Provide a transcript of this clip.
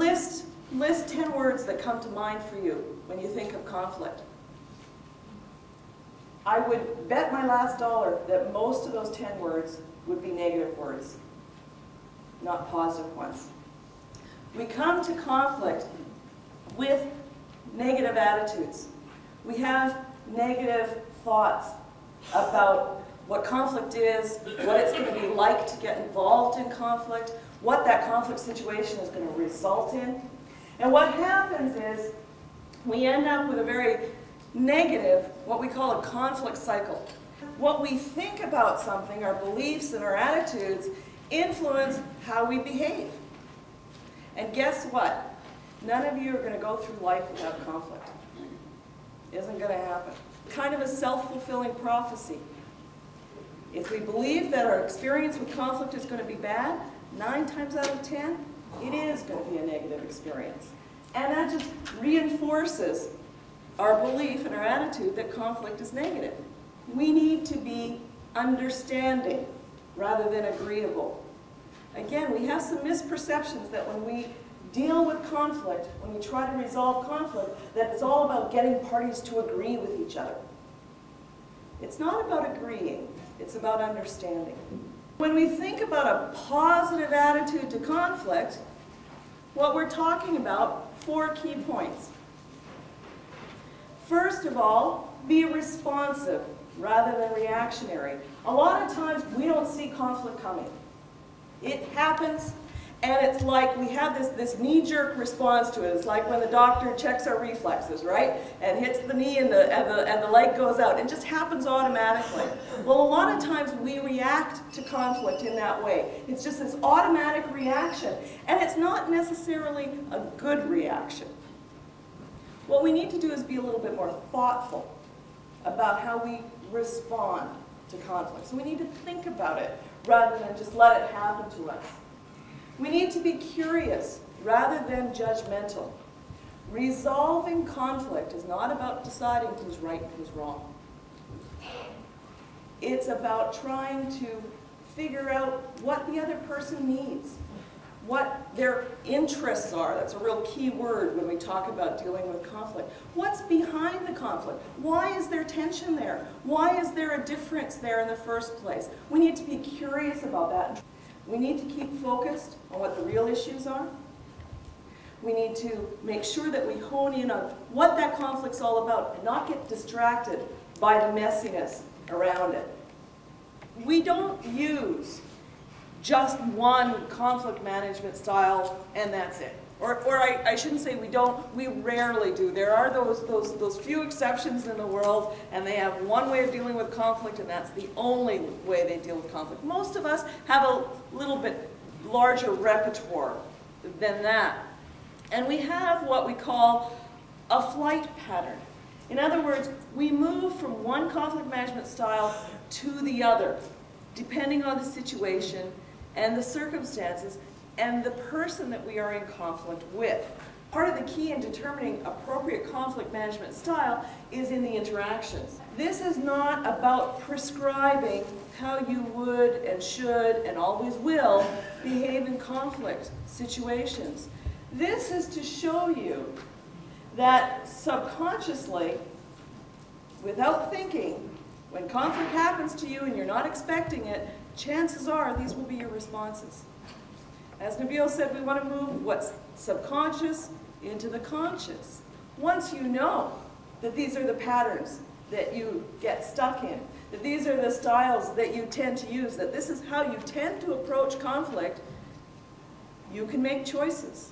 List 10 words that come to mind for you when you think of conflict. I would bet my last dollar that most of those 10 words would be negative words, not positive ones. We come to conflict with negative attitudes. We have negative thoughts about what conflict is, what it's going to be like to get involved in conflict, what that conflict situation is going to result in. And what happens is we end up with a very negative, what we call a conflict cycle. What we think about something, our beliefs and our attitudes, influence how we behave. And guess what? None of you are going to go through life without conflict. Isn't going to happen. Kind of a self-fulfilling prophecy. If we believe that our experience with conflict is going to be bad, 9 times out of 10, it is going to be a negative experience. And that just reinforces our belief and our attitude that conflict is negative. We need to be understanding rather than agreeable. Again, we have some misperceptions that when we deal with conflict, when we try to resolve conflict, that it's all about getting parties to agree with each other. It's not about agreeing, it's about understanding. When we think about a positive attitude to conflict, what we're talking about, 4 key points. First of all, be responsive rather than reactionary. A lot of times we don't see conflict coming. It happens, and it's like we have this knee-jerk response to it. It's like when the doctor checks our reflexes, right? And hits the knee and the leg goes out. It just happens automatically. Well, a lot of times we react to conflict in that way. It's just this automatic reaction, and it's not necessarily a good reaction. What we need to do is be a little bit more thoughtful about how we respond to conflict. So we need to think about it rather than just let it happen to us. We need to be curious rather than judgmental. Resolving conflict is not about deciding who's right and who's wrong. It's about trying to figure out what the other person needs, what their interests are. That's a real key word when we talk about dealing with conflict. What's behind the conflict? Why is there tension there? Why is there a difference there in the first place? We need to be curious about that. We need to keep focused on what the real issues are. We need to make sure that we hone in on what that conflict's all about and not get distracted by the messiness around it. We don't use just one conflict management style and that's it. Or I shouldn't say we don't, we rarely do. There are those few exceptions in the world, and they have one way of dealing with conflict, and that's the only way they deal with conflict. Most of us have a little bit larger repertoire than that. And we have what we call a flight pattern. In other words, we move from one conflict management style to the other, depending on the situation and the circumstances and the person that we are in conflict with. Part of the key in determining appropriate conflict management style is in the interactions. This is not about prescribing how you would and should and always will behave in conflict situations. This is to show you that subconsciously, without thinking, when conflict happens to you and you're not expecting it, chances are these will be your responses. As Nabil said, we want to move what's subconscious into the conscious. Once you know that these are the patterns that you get stuck in, that these are the styles that you tend to use, that this is how you tend to approach conflict, you can make choices.